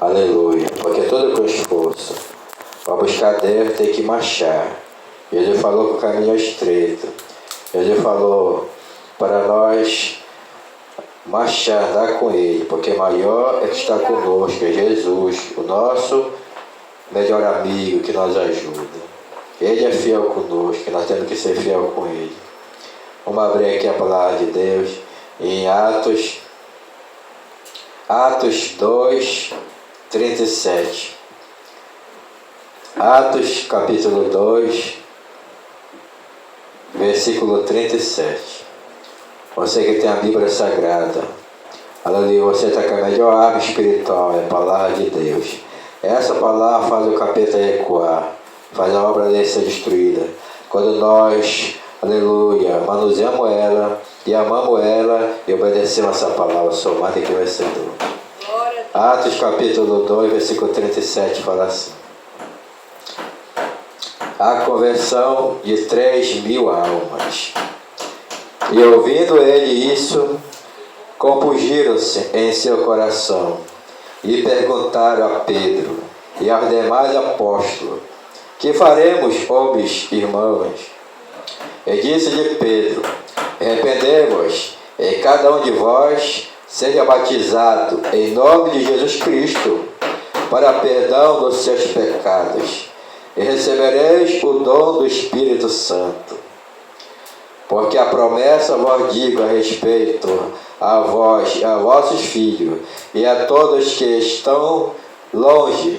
Aleluia. Porque todo com esforço para buscar Deus tem que marchar. Jesus falou que o caminho é estreito. Jesus falou para nós marchar, andar com Ele, porque maior é que está conosco, é Jesus, o nosso melhor amigo que nos ajuda. Ele é fiel conosco, nós temos que ser fiel com Ele. Vamos abrir aqui a palavra de Deus em Atos 2, 37. Atos capítulo 2, versículo 37. Você que tem a Bíblia Sagrada, aleluia, você está com a melhor arma espiritual, é a palavra de Deus. Essa palavra faz o capeta recuar, faz a obra dele ser destruída. Quando nós, aleluia, manuseamos ela e amamos ela e obedecemos essa palavra, sou mais do que vencedor. Atos capítulo 2, versículo 37 fala assim: a conversão de 3.000 almas. E ouvindo ele isso, compungiram-se em seu coração e perguntaram a Pedro e aos demais apóstolos: que faremos, homens, irmãos? E disse-lhe Pedro: arrependei-vos, e cada um de vós seja batizado em nome de Jesus Cristo para perdão dos seus pecados, e recebereis o dom do Espírito Santo. Porque a promessa vos digo a respeito a vós e a vossos filhos e a todos que estão longe,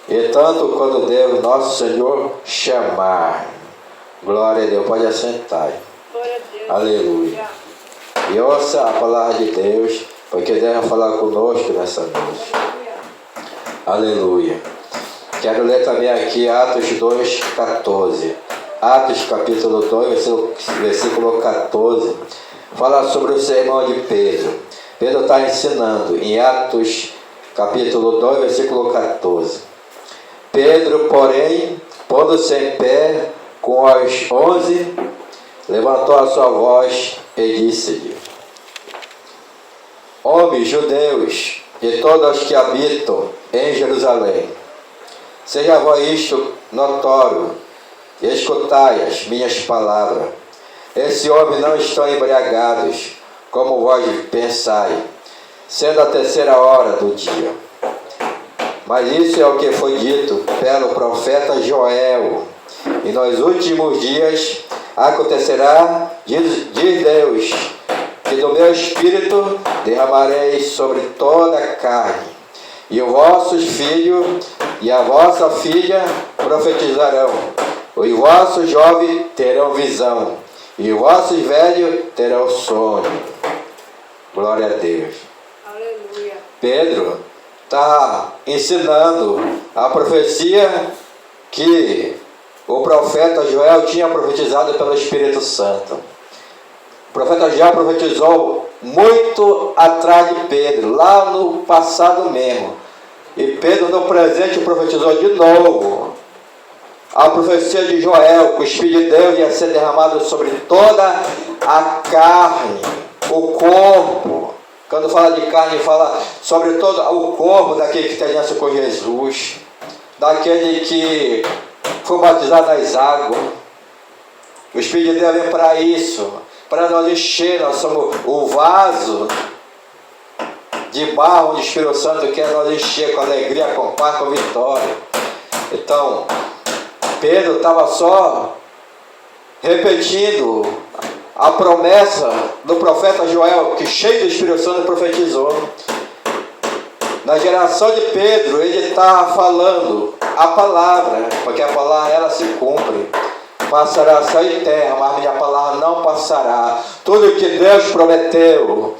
e tanto quando Deus nosso Senhor chamar. Glória a Deus, pode assentar. Aleluia. E ouça a palavra de Deus, porque Deus vai falar conosco nessa noite. Aleluia. Quero ler também aqui Atos 2, 14. Atos capítulo 2, versículo 14, fala sobre o sermão de Pedro. Pedro está ensinando em Atos capítulo 2, versículo 14. Pedro, porém, pondo-se em pé com os 11, levantou a sua voz e disse-lhe: homens judeus e todos os que habitam em Jerusalém, seja vós isto notório, e escutai as minhas palavras. Esse homem não estão embriagados, como vós pensai, sendo a 3ª hora do dia. Mas isso é o que foi dito pelo profeta Joel. E nos últimos dias acontecerá, diz Deus, que do meu Espírito derramarei sobre toda a carne, e os vossos filhos e a vossa filha profetizarão. Os vossos jovens terão visão, e os vossos velhos terão sonho. Glória a Deus. Aleluia. Pedro está ensinando a profecia que o profeta Joel tinha profetizado pelo Espírito Santo. O profeta Joel profetizou muito atrás de Pedro, lá no passado mesmo. E Pedro no presente profetizou de novo a profecia de Joel, que o Espírito de Deus ia ser derramado sobre toda a carne, o corpo. Quando fala de carne, fala sobre todo o corpo daquele que tem aliança com Jesus, daquele que foi batizado nas águas. O Espírito de Deus vem para isso, para nós encher. Nós somos o vaso de barro onde o Espírito Santo quer nos encher com alegria, com paz, com vitória. Então, Pedro estava só repetindo a promessa do profeta Joel, que cheio do Espírito Santo profetizou. Na geração de Pedro, ele está falando a palavra, porque a palavra ela se cumpre. Passará céu e terra, mas minha palavra não passará. Tudo que Deus prometeu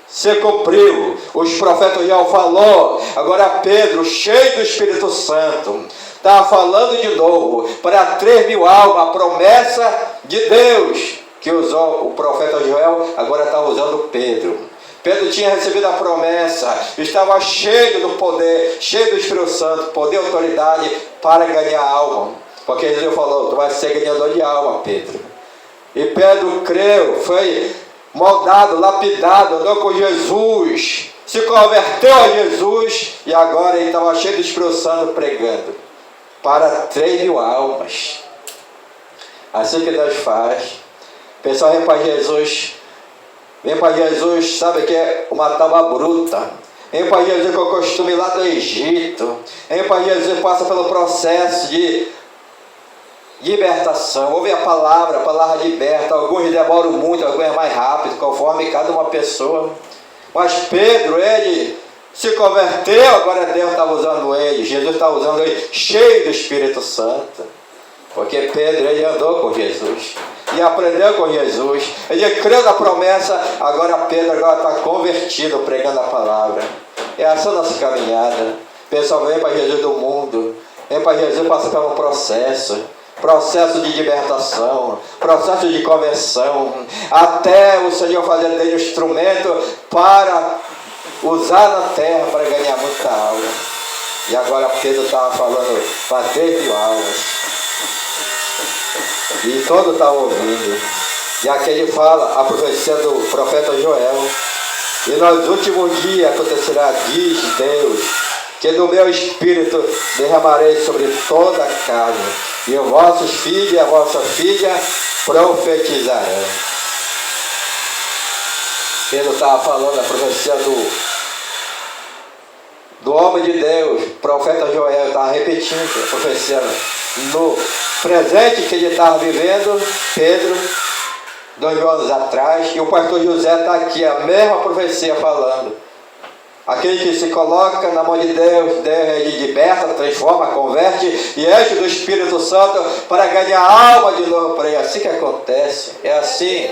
se cumpriu. Os profetas já falou. Agora Pedro, cheio do Espírito Santo, está falando de novo para 3.000 almas, a promessa de Deus que usou o profeta Joel, agora está usando Pedro. Pedro tinha recebido a promessa, estava cheio do poder, cheio do Espírito Santo, poder e autoridade para ganhar alma. Porque Jesus falou: tu vai ser ganhador de alma, Pedro. E Pedro creu, foi moldado, lapidado, andou com Jesus se converteu a Jesus e agora ele estava cheio do Espírito Santo pregando para 3.000 almas. Assim que Deus faz. O pessoal vem para Jesus, sabe que é uma tábua bruta. Vem para Jesus com o costume lá do Egito. Vem para Jesus, passa pelo processo de libertação. Ouve a palavra liberta. Alguns demoram muito, alguns é mais rápido, conforme cada uma pessoa. Mas Pedro, ele se converteu, agora Deus está usando ele, Jesus está usando ele, cheio do Espírito Santo. Porque Pedro, ele andou com Jesus, e aprendeu com Jesus, ele creu na promessa, agora Pedro está convertido, pregando a palavra. É essa a nossa caminhada. O pessoal vem para Jesus do mundo, vem para Jesus, passa por um processo de libertação, processo de conversão, até o Senhor fazer dele um instrumento para usar na terra para ganhar muita alma. E agora Pedro estava falando para 3.000 almas. E todo está ouvindo. E aqui ele fala a profecia do profeta Joel. E nos últimos dias acontecerá, diz Deus, que do meu espírito derramarei sobre toda a carne, e os vossos filhos e a vossa filha profetizarão. Pedro estava falando a profecia do homem de Deus, profeta Joel, estava repetindo a profecia no presente que ele estava vivendo, Pedro, 2.000 anos atrás, e o pastor José está aqui, a mesma profecia falando. Aquele que se coloca na mão de Deus, Deus ele liberta, transforma, converte e enche do Espírito Santo para ganhar alma de novo para ele. É assim que acontece. É assim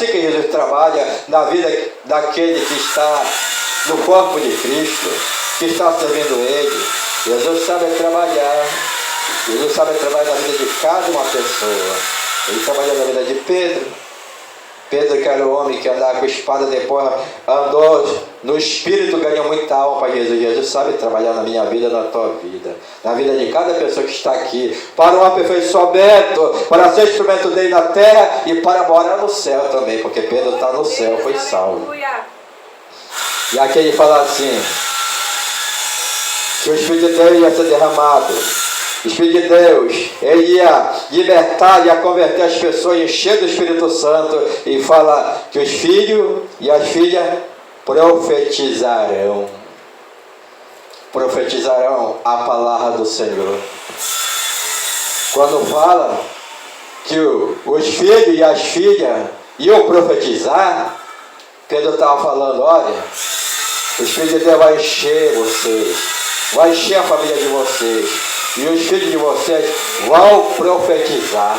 que Jesus trabalha na vida daquele que está no corpo de Cristo, que está servindo Ele. Jesus sabe trabalhar. Jesus sabe trabalhar na vida de cada uma pessoa. Ele trabalhou na vida de Pedro. Pedro, que era o homem que andava com espada, depois andou no Espírito, ganhou muita alma para Jesus. Jesus sabe trabalhar na minha vida, na tua vida, na vida de cada pessoa que está aqui, para um aperfeiçoamento, para ser instrumento dele na terra e para morar no céu também, porque Pedro está no céu, foi salvo. E aqui ele fala assim, que o Espírito de Deus ia ser derramado. O Espírito de Deus, ele ia libertar, ia converter as pessoas, encher do Espírito Santo, e fala que os filhos e as filhas profetizarão a palavra do Senhor. Quando fala que os filhos e as filhas iam profetizar, Pedro estava falando, olha, o Espírito de Deus vai encher vocês, vai encher a família de vocês, e os filhos de vocês vão profetizar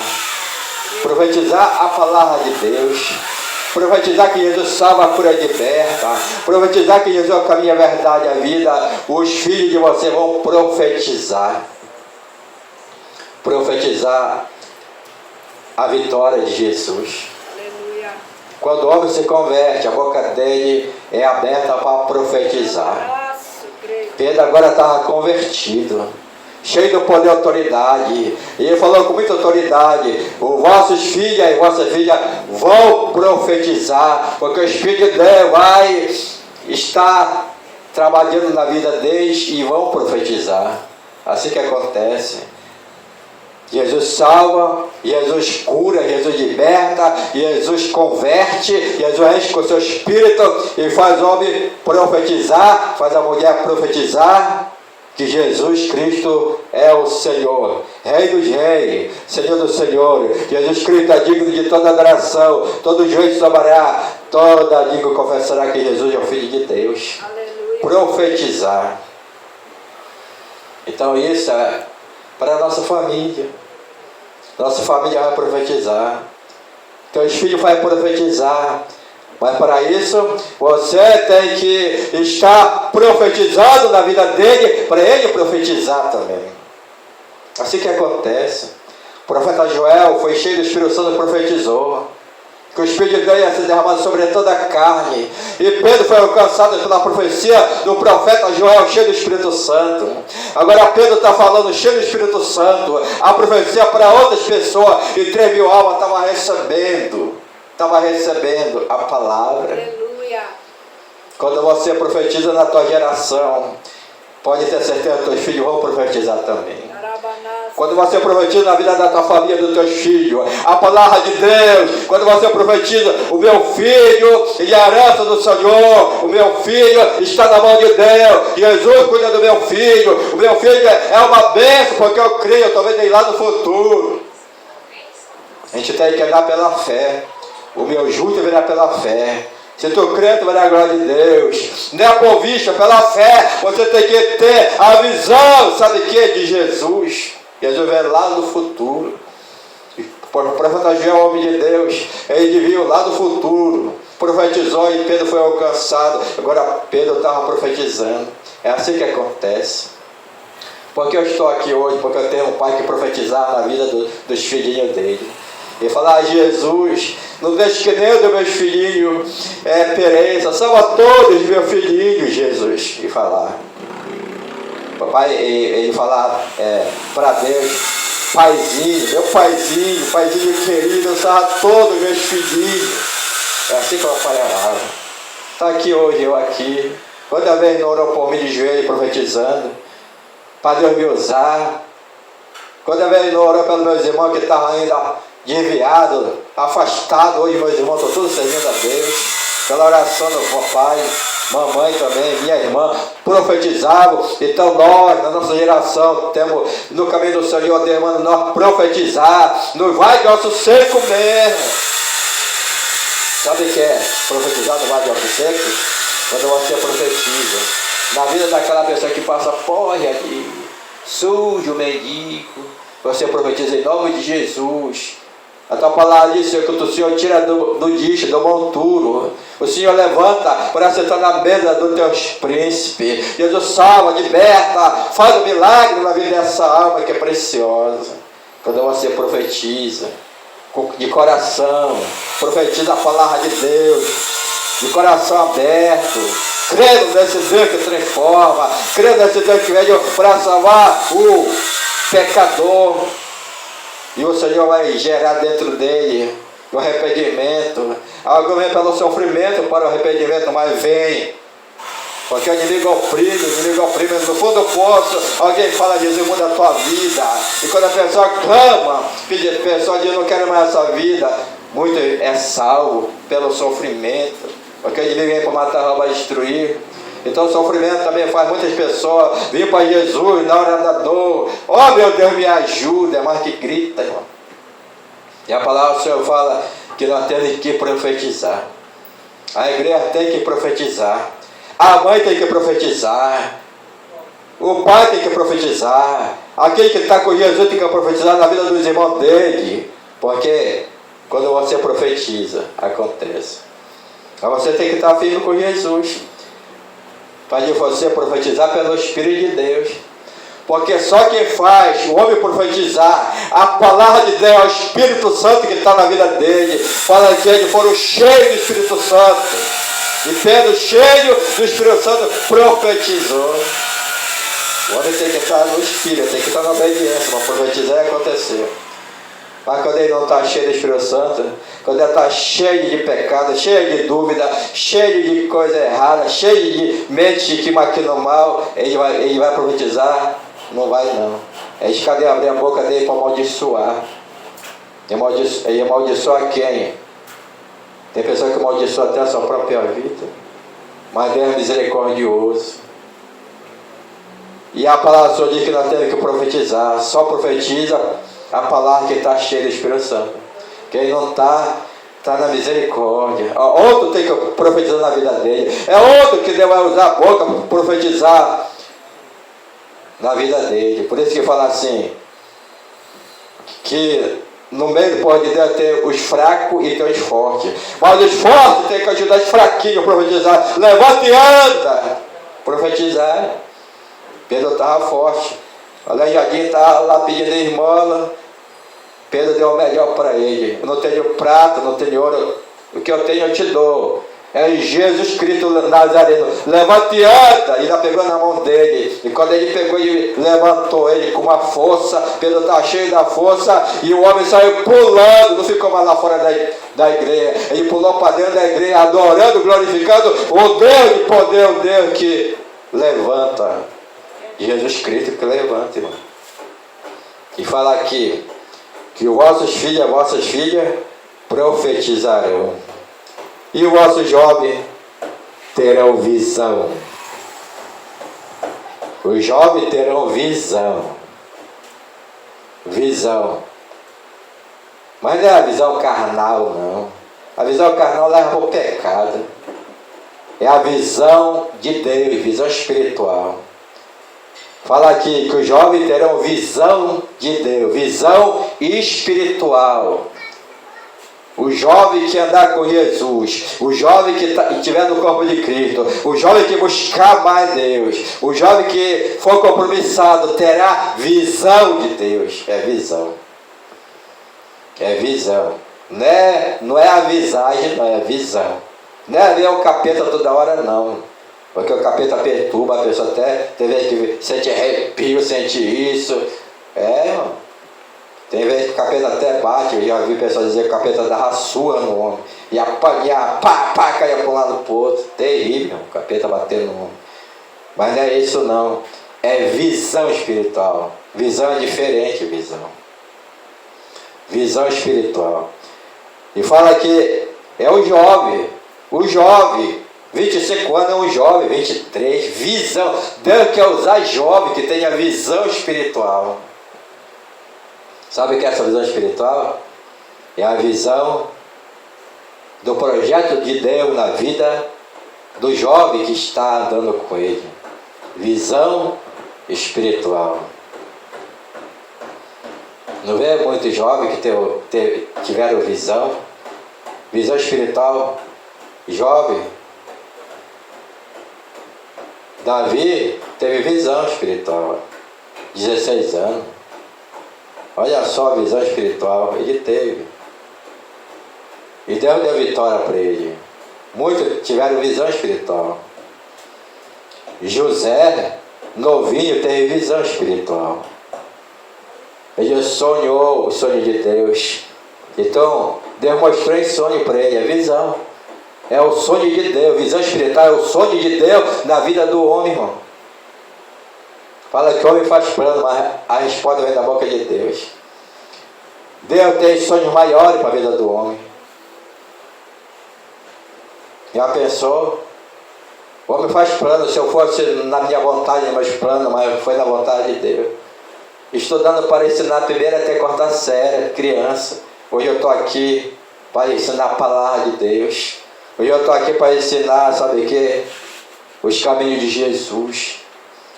a palavra de Deus, profetizar que Jesus salva, cura e liberta, profetizar que Jesus é o caminho, a verdade, a vida. Os filhos de vocês vão profetizar a vitória de Jesus. Aleluia. Quando o homem se converte, a boca dele é aberta para profetizar. Pedro agora estava convertido, cheio do poder e autoridade, e ele falou com muita autoridade, os vossos filhos e vossas filhas vão profetizar, porque o Espírito de Deus vai estar trabalhando na vida deles e vão profetizar. Assim que acontece. Jesus salva, Jesus cura, Jesus liberta, Jesus converte, Jesus enche com o seu Espírito e faz o homem profetizar, faz a mulher profetizar que Jesus Cristo é o Senhor, Rei dos Reis, Senhor do Senhor. Jesus Cristo é digno de toda adoração, todo joelho se dobrará, toda língua confessará que Jesus é o Filho de Deus. Aleluia. Profetizar. Então isso é para a nossa família. Nossa família vai profetizar, teus filhos vão profetizar. Mas para isso, você tem que estar profetizando na vida dele, para ele profetizar também. Assim que acontece. O profeta Joel foi cheio do Espírito Santo e profetizou que o Espírito de Deus ia ser derramado sobre toda a carne. E Pedro foi alcançado pela profecia do profeta Joel, cheio do Espírito Santo. Agora Pedro está falando cheio do Espírito Santo, a profecia para outras pessoas, e 3.000 almas estavam recebendo a palavra. Aleluia. Quando você profetiza na tua geração, pode ter certeza que teus filhos vão profetizar também. Quando você profetiza na vida da tua família, dos teus filhos, a palavra de Deus, quando você profetiza, o meu filho e a herança do Senhor, o meu filho está na mão de Deus, Jesus cuida do meu filho, o meu filho é uma bênção, porque eu creio, eu estou vendo ele lá no futuro. A gente tem que andar pela fé, o meu justo virá pela fé. Se tu crê, tu vai dar a glória de Deus. Não é por vista, pela fé. Você tem que ter a visão, sabe o que? De Jesus. Jesus vem lá no futuro. O profeta João é o homem de Deus. Ele viu lá no futuro. Profetizou e Pedro foi alcançado. Agora Pedro estava profetizando. É assim que acontece. Porque eu estou aqui hoje? Porque eu tenho um pai que profetizava na vida dos filhinhos dele. E falar: Jesus, não deixe que nem o dos meus filhinhos pereça, salva todos os meus filhinhos, Jesus. E falar. Papai, ele falar para Deus: paizinho, meu paizinho querido, salva todos os meus filhinhos. É assim que o papai orava. Está aqui hoje, eu aqui. Quanta vez não orou por mim de joelho profetizando, para Deus me usar. Quanta vez não orou pelos meus irmãos que estavam ainda desviado, afastado. Hoje meus irmãos estão todos servindo a Deus, pela oração do papai, mamãe também, minha irmã, profetizavam. Então nós, na nossa geração, temos no caminho do Senhor, Deus manda nós profetizar, não vai de osso seco mesmo. Sabe o que é profetizar no vale de osso seco? Quando você profetiza na vida daquela pessoa que passa porre ali, sujo, mendigo, você profetiza em nome de Jesus. A tua palavra diz que o Senhor tira do lixo, do monturo. O Senhor levanta para sentar na mesa dos teus príncipes. Jesus salva, liberta, faz um milagre na vida dessa alma que é preciosa. Quando você profetiza de coração, profetiza a palavra de Deus, de coração aberto, crendo nesse Deus que transforma, crendo nesse Deus que veio para salvar o pecador. E o Senhor vai gerar dentro dele o arrependimento. Alguém vem pelo sofrimento para o arrependimento, mas vem. Porque o inimigo oprime, no fundo do poço, alguém fala: Jesus, muda a tua vida. E quando a pessoa clama, a pessoa diz: não quero mais essa vida, muito é salvo pelo sofrimento. Porque o inimigo vem para matar, roubar e destruir. Então o sofrimento também faz muitas pessoas vir para Jesus na hora da dor. Oh meu Deus, me ajuda. É mais que grita, irmão. E a palavra do Senhor fala que nós temos que profetizar. A igreja tem que profetizar. A mãe tem que profetizar. O pai tem que profetizar. Aquele que está com Jesus tem que profetizar na vida dos irmãos dele. Porque quando você profetiza, acontece. Mas você tem que estar firme com Jesus. Para você profetizar pelo Espírito de Deus. Porque só quem faz o homem profetizar a palavra de Deus é o Espírito Santo que está na vida dele. Fala que eles foram cheios do Espírito Santo. E Pedro, cheio do Espírito Santo, profetizou. O homem tem que estar no Espírito, tem que estar na obediência para profetizar e acontecer. Mas quando ele não está cheio do Espírito Santo, quando ele está cheio de pecado, cheio de dúvida, cheio de coisa errada, cheio de mente que maquina mal, ele vai profetizar? Não vai não. É escadeia abrir a boca dele para amaldiçoar. Ele amaldiçoa quem? Tem pessoa que amaldiçoa até a sua própria vida. Mas Deus é misericordioso. E a palavra só diz que nós temos que profetizar. Só profetiza a palavra que está cheia do Espírito Santo. Quem não está na misericórdia. Outro tem que profetizar na vida dele. É outro que Deus vai usar a boca para profetizar na vida dele. Por isso que fala assim, que no meio do povo de Deus tem os fracos e tem os fortes. Mas os fortes tem que ajudar os fraquinhos a profetizar. Levanta e anda. Profetizar. Pedro estava forte. O Aleijadinho estava lá pedindo esmola. Pedro deu o melhor para ele. Eu não tenho prata, não tenho ouro. O que eu tenho eu te dou. É Jesus Cristo Nazareno. Levante e anda. E ela pegou na mão dele. E quando ele pegou, ele levantou ele com uma força. Pedro estava cheio da força. E o homem saiu pulando. Não ficou mais lá fora da igreja. Ele pulou para dentro da igreja, adorando, glorificando o Deus de poder, o Deus que levanta. Jesus Cristo que levanta, irmão. E fala aqui que os vossos filhos e vossas filhas profetizarão. E os vossos jovens terão visão. Os jovens terão visão. Visão. Mas não é a visão carnal, não. A visão carnal leva para o pecado. É a visão de Deus, visão espiritual. Fala aqui que os jovens terão visão de Deus, visão espiritual. O jovem que andar com Jesus, o jovem que estiver no corpo de Cristo, o jovem que buscar mais Deus, o jovem que for compromissado terá visão de Deus. É visão. É visão. Não é a visagem, não é a visão. Não é ver o capeta toda hora, não. Porque o capeta perturba a pessoa até, tem vezes que sente arrepio, sente isso. Irmão. Tem vezes que o capeta até bate. Eu já vi pessoas dizer que o capeta dava surra no homem. E apanhar, pá, caia para um lado para o outro. Terrível, o capeta batendo no homem. Mas não é isso não. É visão espiritual. Visão é diferente, visão. Visão espiritual. E fala que é o jovem. O jovem. 25 anos é um jovem, 23. Visão. Deus quer usar jovem que tenha visão espiritual. Sabe o que é essa visão espiritual? É a visão do projeto de Deus na vida do jovem que está andando com ele. Visão espiritual. Não vê muitos jovens que tiveram visão? Visão espiritual. Jovem. Davi teve visão espiritual. 16 anos. Olha só a visão espiritual, ele teve. E Deus deu vitória para ele. Muitos tiveram visão espiritual. José, novinho, teve visão espiritual. Ele sonhou o sonho de Deus. Então, Deus mostrou em sonho para ele, a visão. É o sonho de Deus, visão espiritual é o sonho de Deus na vida do homem, irmão. Fala que o homem faz plano, mas a resposta vem da boca de Deus. Deus tem sonhos maiores para a vida do homem. Já pensou? O homem faz plano, se eu fosse na minha vontade, meus planos, mas foi na vontade de Deus. Estudando para ensinar primeiro até quarta série, criança. Hoje eu estou aqui para ensinar a palavra de Deus. Hoje eu estou aqui para ensinar, sabe o que? Os caminhos de Jesus.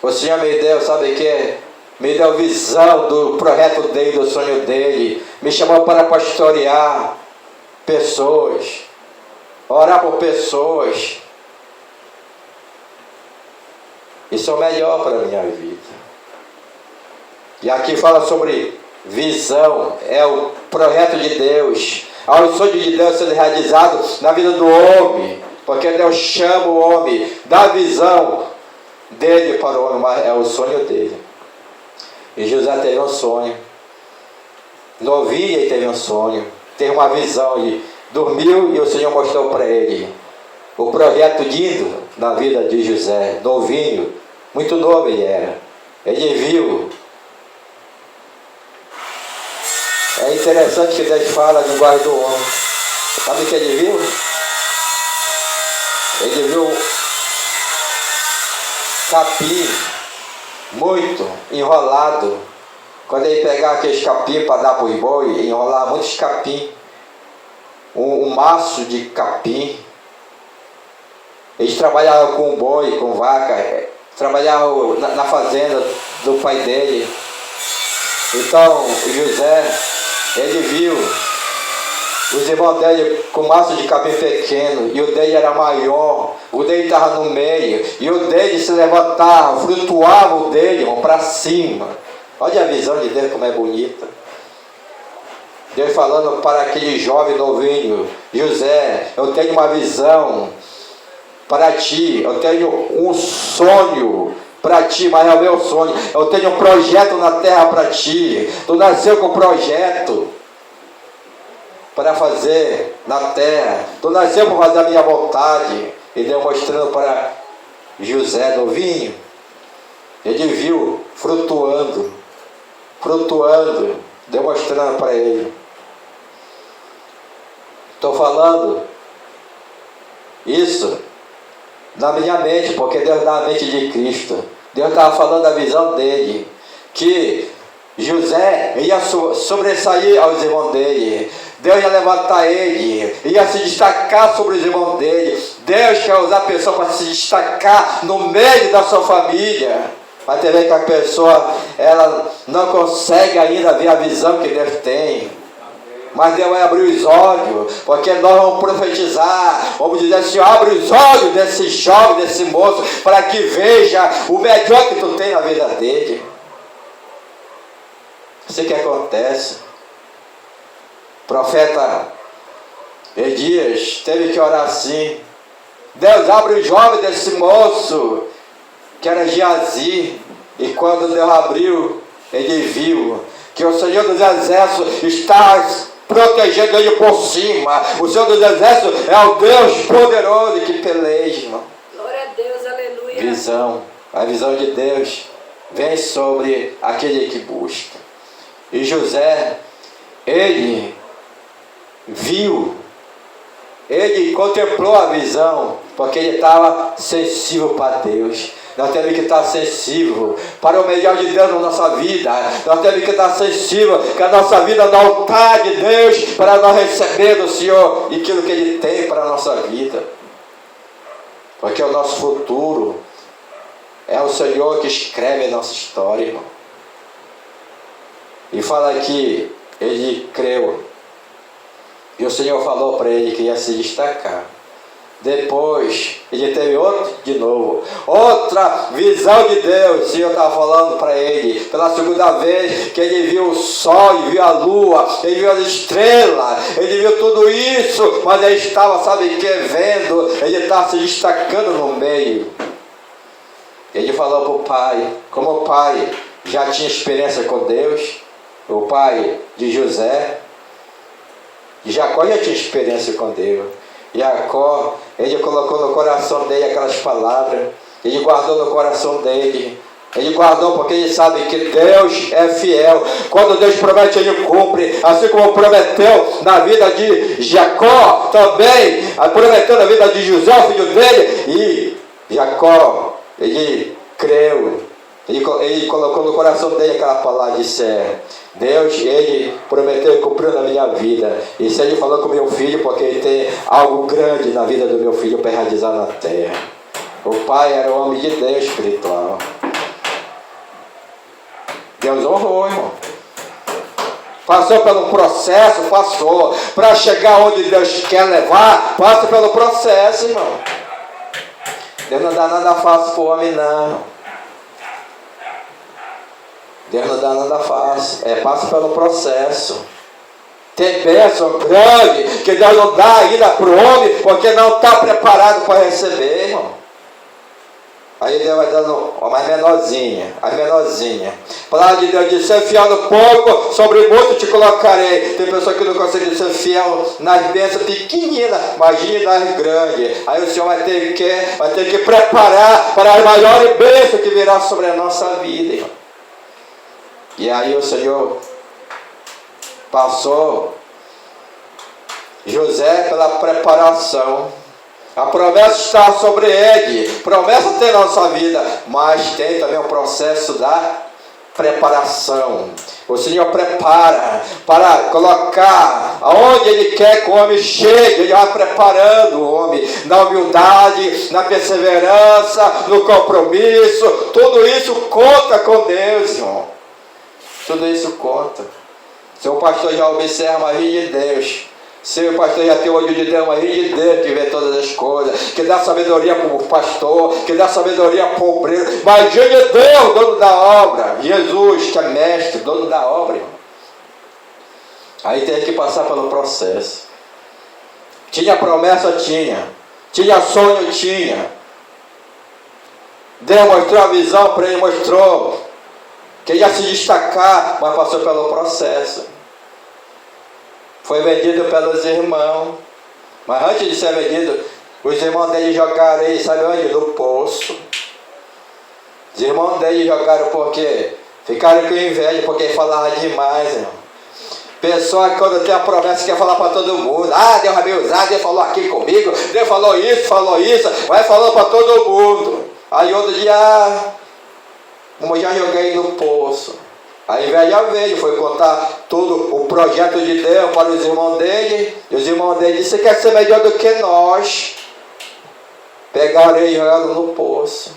O Senhor me deu, sabe o que? Me deu visão do projeto dele, do sonho dele. Me chamou para pastorear pessoas. Orar por pessoas. Isso é o melhor para a minha vida. E aqui fala sobre visão. É o projeto de Deus. Há o sonho de Deus sendo realizado na vida do homem. Porque Deus chama o homem, dá visão dele para o homem, mas é o sonho dele. E José teve um sonho. Novinho ele teve um sonho. Teve uma visão. Ele dormiu e o Senhor mostrou para ele o projeto lindo na vida de José. Novinho, muito novo ele era. Ele viu. É interessante que Deus fala no linguagem do homem. Sabe o que ele viu? Ele viu capim muito enrolado. Quando ele pegava aqueles capim para dar para os boi, enrolava muitos capim. Um maço de capim. Eles trabalhavam com boi, com vaca, trabalhavam na fazenda do pai dele. Então José, ele viu os irmãos dele com um maço de capim pequeno, e o dele era maior, o dele estava no meio, e o dele se levantava, flutuava o dele, irmão, para cima. Olha a visão de Deus como é bonita. Deus falando para aquele jovem novinho: José, eu tenho uma visão para ti, eu tenho um sonho para ti, mas é o meu sonho. Eu tenho um projeto na terra para ti. Tu nasceu com um projeto para fazer na terra. Tu nasceu para fazer a minha vontade. E Deus mostrando para José no vinho. Ele viu flutuando, Deus mostrando para ele. Estou falando isso na minha mente, porque Deus dá a mente de Cristo. Deus estava falando da visão dele, que José ia sobressair aos irmãos dele. Deus ia levantar ele, ia se destacar sobre os irmãos dele. Deus quer usar a pessoa para se destacar no meio da sua família. Mas tem vezes que a pessoa, ela não consegue ainda ver a visão que Deus tem. Mas Deus vai abrir os olhos, porque nós vamos profetizar, vamos dizer assim, abre os olhos desse jovem, desse moço, para que veja o melhor que tu tem na vida dele. Isso que acontece. O profeta Elias teve que orar assim: Deus, abre os olhos desse moço, que era Geazi. E quando Deus abriu, ele viu que o Senhor dos Exércitos está protegendo ele por cima. O Senhor dos Exércitos é o Deus poderoso que peleja, irmão. Glória a Deus, aleluia. Visão, a visão de Deus vem sobre aquele que busca. E José, ele viu, ele contemplou a visão, porque ele estava sensível para Deus. Nós temos que estar sensível para o melhor de Deus na nossa vida. Nós temos que estar sensível que a nossa vida no altar de Deus, para nós receber do Senhor aquilo que Ele tem para a nossa vida. Porque o nosso futuro é o Senhor que escreve a nossa história, irmão. E fala que ele creu. E o Senhor falou para ele que ia se destacar. Depois, ele teve outra visão de Deus. O Senhor estava falando para ele, pela segunda vez, que ele viu o sol, ele viu a lua, ele viu as estrelas, ele viu tudo isso, mas ele estava, sabe o que, vendo, ele estava se destacando no meio. Ele falou para o pai, como o pai já tinha experiência com Deus, o pai de José, Jacó já tinha experiência com Deus. Jacó, ele colocou no coração dele aquelas palavras, ele guardou no coração dele, ele guardou porque ele sabe que Deus é fiel. Quando Deus promete, ele cumpre, assim como prometeu na vida de Jacó, também prometeu na vida de José, o filho dele. E Jacó, ele creu, ele colocou no coração dele aquela palavra, disse: Deus, ele prometeu e cumpriu na minha vida. E se ele falou com meu filho, porque ele tem algo grande na vida do meu filho para realizar na terra. O pai era o homem de Deus espiritual. Deus honrou, irmão. Passou pelo processo, passou. Para chegar onde Deus quer levar, passa pelo processo, irmão. Deus não dá nada fácil para o homem, não. Deus não dá nada fácil, passa pelo processo. Tem bênção grande que Deus não dá ainda para o homem, porque não está preparado para receber, irmão. Aí Deus vai dando mais menorzinha, as menorzinhas. A palavra de Deus diz: ser fiel no pouco, sobre muito te colocarei. Tem pessoa que não consegue ser fiel nas bênçãos pequeninas, imagine nas grandes. Aí o Senhor vai ter que preparar para as maiores bênçãos que virá sobre a nossa vida, irmão. E aí o Senhor passou José pela preparação. A promessa está sobre ele. Promessa tem na nossa vida, mas tem também o processo da preparação. O Senhor prepara para colocar aonde Ele quer que o homem chegue. Ele vai preparando o homem na humildade, na perseverança, no compromisso. Tudo isso conta com Deus, irmão. Tudo isso conta. Seu pastor já observa a magia de Deus. Seu pastor já tem o olho de Deus, a magia de Deus que vê todas as coisas. Que dá sabedoria para o pastor, que dá sabedoria para o obreiro. Magia de Deus, dono da obra. Jesus, que é mestre, dono da obra, irmão. Aí tem que passar pelo processo. Tinha promessa? Tinha. Tinha sonho, tinha. Deus mostrou a visão para ele, mostrou que ia se destacar, mas passou pelo processo. Foi vendido pelos irmãos. Mas antes de ser vendido, os irmãos dele jogaram ele, sabe onde? No poço. Os irmãos dele jogaram por quê? Ficaram com inveja, porque falava demais, irmão. Pessoa que quando tem a promessa quer falar para todo mundo. Ah, Deus vai me usar, Deus falou aqui comigo, Deus falou isso, vai falando para todo mundo. Aí outro dia, como já joguei no poço. A inveja veio, foi contar todo o projeto de Deus para os irmãos dele. E os irmãos dele disseram: você quer ser melhor do que nós. Pegaram ele e jogaram no poço.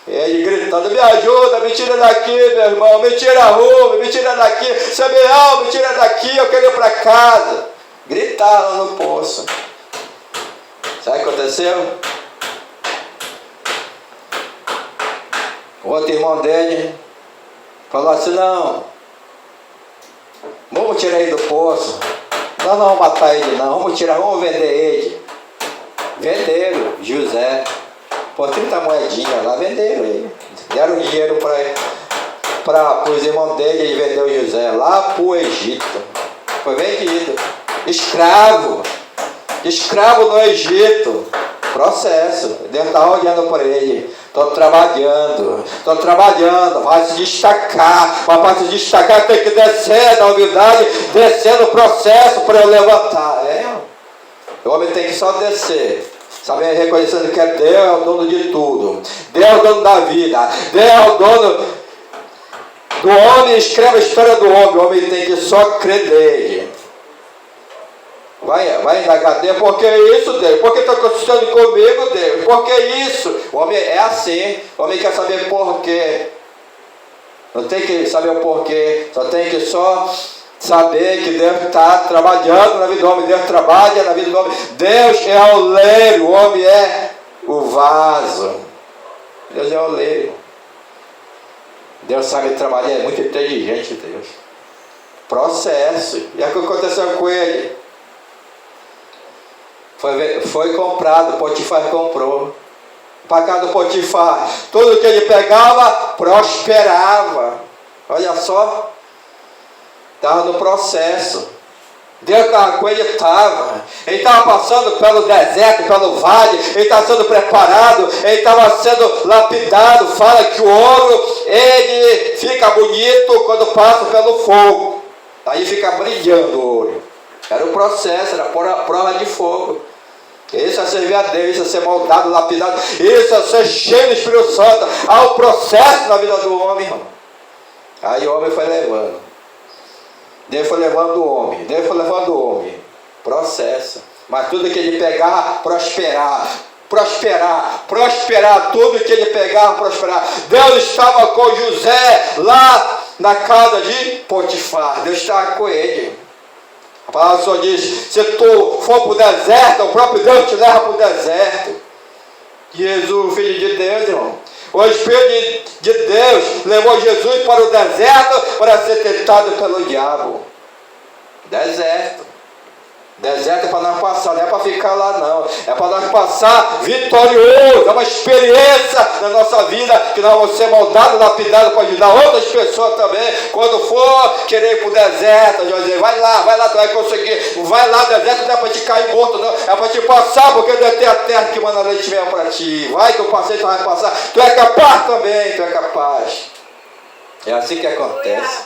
Ele gritando: me ajuda, me tira daqui, meu irmão, me tira a rua, me tira daqui, você me ama, me tira daqui, eu quero ir para casa. Gritaram no poço. Sabe o que aconteceu? O outro irmão dele falou assim: não, vamos tirar ele do poço. Não vamos matar ele não, vamos tirar, vamos vender ele. Venderam José por 30 moedinhas lá, venderam ele. Deram dinheiro para os irmãos dele, ele vendeu José lá para o Egito. Foi vendido. Escravo no Egito. Processo. Deus está olhando para ele. Estou trabalhando, vai se destacar, mas para se destacar tem que descer da humildade, descer no processo para eu levantar. O homem tem que só descer, saber reconhecendo que Deus é o dono de tudo, Deus é o dono da vida, Deus é o dono do homem, escreve a história do homem, o homem tem que só crer nele. Vai indagar Deus, por que isso, Deus? Por que está acontecendo comigo, Deus? Por que isso? O homem é assim, o homem quer saber por quê. Não tem que saber o porquê, só tem que só saber que Deus está trabalhando na vida do homem, Deus trabalha na vida do homem. Deus é o oleiro, o homem é o vaso. Deus é o oleiro. Deus sabe trabalhar, é muito inteligente, Deus. Processo. E é o que aconteceu com ele. Foi comprado, Potifar comprou. Para casa do Potifar, tudo que ele pegava, prosperava. Olha só, estava no processo. Deus estava com ele, ele estava passando pelo deserto, pelo vale, ele estava sendo preparado, ele estava sendo lapidado. Fala que o ouro, ele fica bonito quando passa pelo fogo. Aí fica brilhando o ouro. Era o processo, era a prova de fogo. Isso é servir a Deus, isso é ser moldado, lapidado, isso é ser cheio do Espírito Santo. Há um processo na vida do homem, irmão. Aí o homem foi levando. Deus foi levando o homem. Processo. Mas tudo que ele pegava, prosperar. Tudo que ele pegava, prosperar. Deus estava com José lá na casa de Potifar. Deus estava com ele. A palavra do Senhor diz: se tu for para o deserto, o próprio Deus te leva para o deserto. Jesus, filho de Deus, irmão. O Espírito de Deus levou Jesus para o deserto para ser tentado pelo diabo. Deserto é para nós passar, não é para ficar lá não. É para nós passar vitorioso. É uma experiência na nossa vida que nós vamos ser moldados, lapidados para ajudar outras pessoas também. Quando for querer ir para o deserto, a gente vai dizer: vai lá, tu vai conseguir. Vai lá, deserto não é para te cair morto não. É para te passar, porque Deus tem a terra que manda leite mesmo para ti. Vai que eu passei, tu vai passar. Tu é capaz também, tu é capaz. É assim que acontece.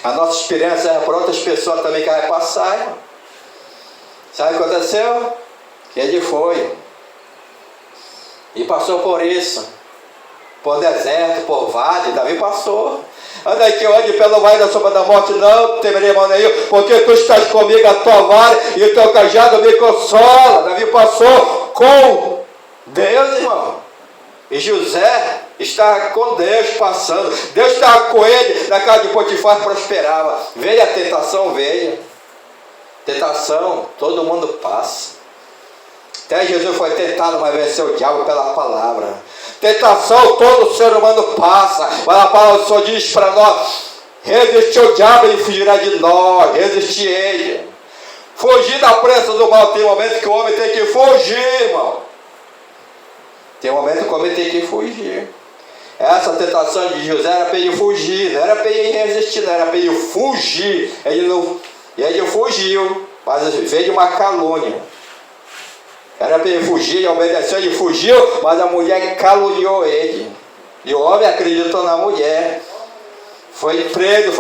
A nossa experiência é para outras pessoas também que vai passar, irmão. Sabe o que aconteceu? Que ele foi e passou por isso, por deserto, por vale. Davi passou. Anda aqui, onde pelo vale da sombra da morte, não temerei mal nenhum, porque tu estás comigo, a tua vara e o teu cajado me consola. Davi passou com Deus, irmão. E José estava com Deus passando. Deus estava com ele na casa de Potifar, prosperava. Veio a tentação, veio. Tentação, todo mundo passa. Até Jesus foi tentado, mas venceu o diabo pela palavra. Tentação, todo ser humano passa. Mas a palavra do Senhor diz para nós: resistir o diabo, ele fugirá de nós. Resistir ele. Fugir da pressa do mal. Tem momentos que o homem tem que fugir, irmão. Tem um momento como ele tem que fugir. Essa tentação de José era para ele fugir, não era para ele resistir, não era para ele fugir. E ele fugiu, mas veio de uma calúnia. Era para ele fugir, ele obedeceu, ele fugiu, mas a mulher caluniou ele. E o homem acreditou na mulher. Foi preso,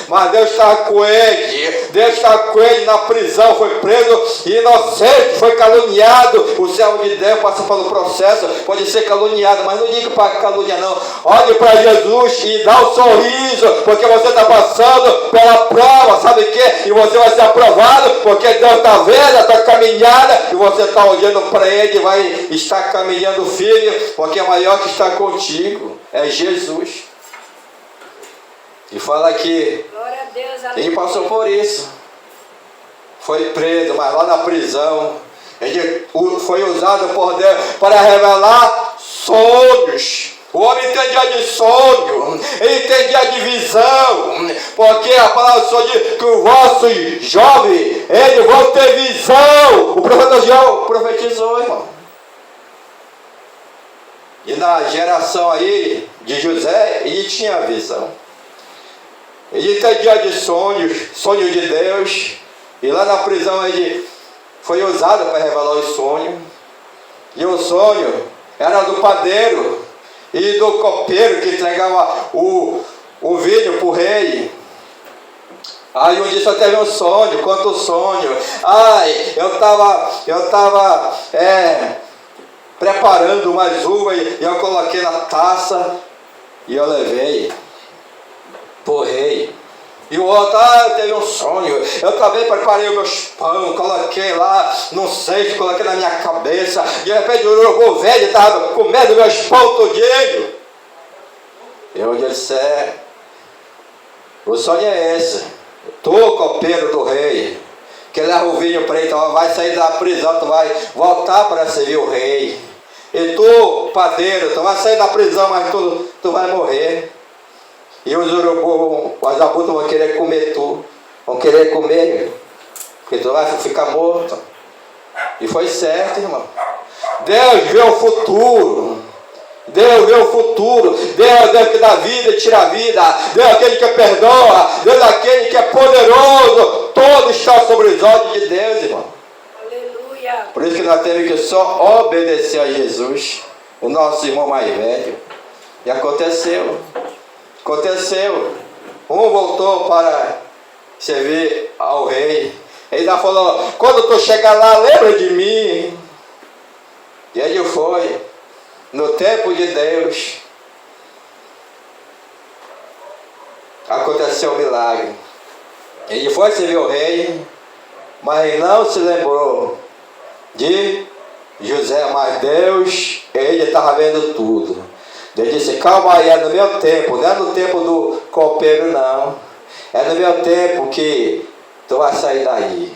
mas Deus estava com ele na prisão, foi preso, inocente, foi caluniado. O servo de Deus passa pelo processo, pode ser caluniado, mas não diga para caluniar não. Olhe para Jesus e dá um sorriso, porque você está passando pela prova, sabe o que? E você vai ser aprovado, porque Deus está vendo a tua caminhada, e você está olhando para Ele, e vai estar caminhando firme, porque é maior que está contigo, é Jesus. E fala que Glória a Deus, aleluia. ele passou por isso. Foi preso, mas lá na prisão, ele foi usado por Deus para revelar sonhos. O homem entendia de sonho, ele entendia de visão, porque a palavra só diz que o vosso jovem, eles vão ter visão. O profeta João profetizou, irmão. E na geração aí de José, ele tinha visão. Ele entendia de sonhos de Deus. E lá na prisão ele foi usado para revelar os sonhos. E o sonho era do padeiro e do copeiro que entregava o vinho para o rei. Aí um dia só teve um sonho, conta o sonho. Eu estava preparando umas uvas e eu coloquei na taça e eu levei pro rei. E o outro, eu teve um sonho, eu também preparei os meus pães, coloquei lá no cesto, coloquei na minha cabeça, de repente o urubu velho estava comendo meus pães todinho. Eu disse, o sonho é esse, tu, copeiro do rei, que leva o vinho para ele, então vai sair da prisão, tu vai voltar para servir o rei. E tu, padeiro, tu vai sair da prisão, mas tu vai morrer. E os urubus, os abutres vão querer comer tu, vão querer comer, porque tu vai ficar morto. E foi certo, irmão. Deus vê o futuro. Deus vê o futuro. Deus que dá vida e tira a vida. Deus é aquele que perdoa. Deus é aquele que é poderoso. Todo está sobre os olhos de Deus, irmão. Aleluia. Por isso que nós temos que só obedecer a Jesus, o nosso irmão mais velho. E aconteceu. Um voltou para servir ao rei. Ele ainda falou, quando tu chegar lá, lembra de mim. E ele foi. No tempo de Deus, aconteceu o milagre. Ele foi servir o rei, mas não se lembrou de José. Mas Deus, ele estava vendo tudo. Deus disse, calma aí, é no meu tempo, não é no tempo do copeiro não. É no meu tempo que tu vai sair daí.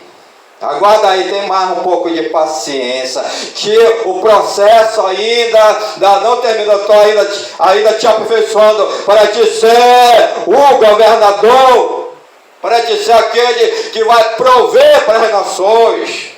Aguarda aí, tem mais um pouco de paciência, que o processo ainda não terminou, estou ainda te aperfeiçoando para te ser o governador, para te ser aquele que vai prover para as nações.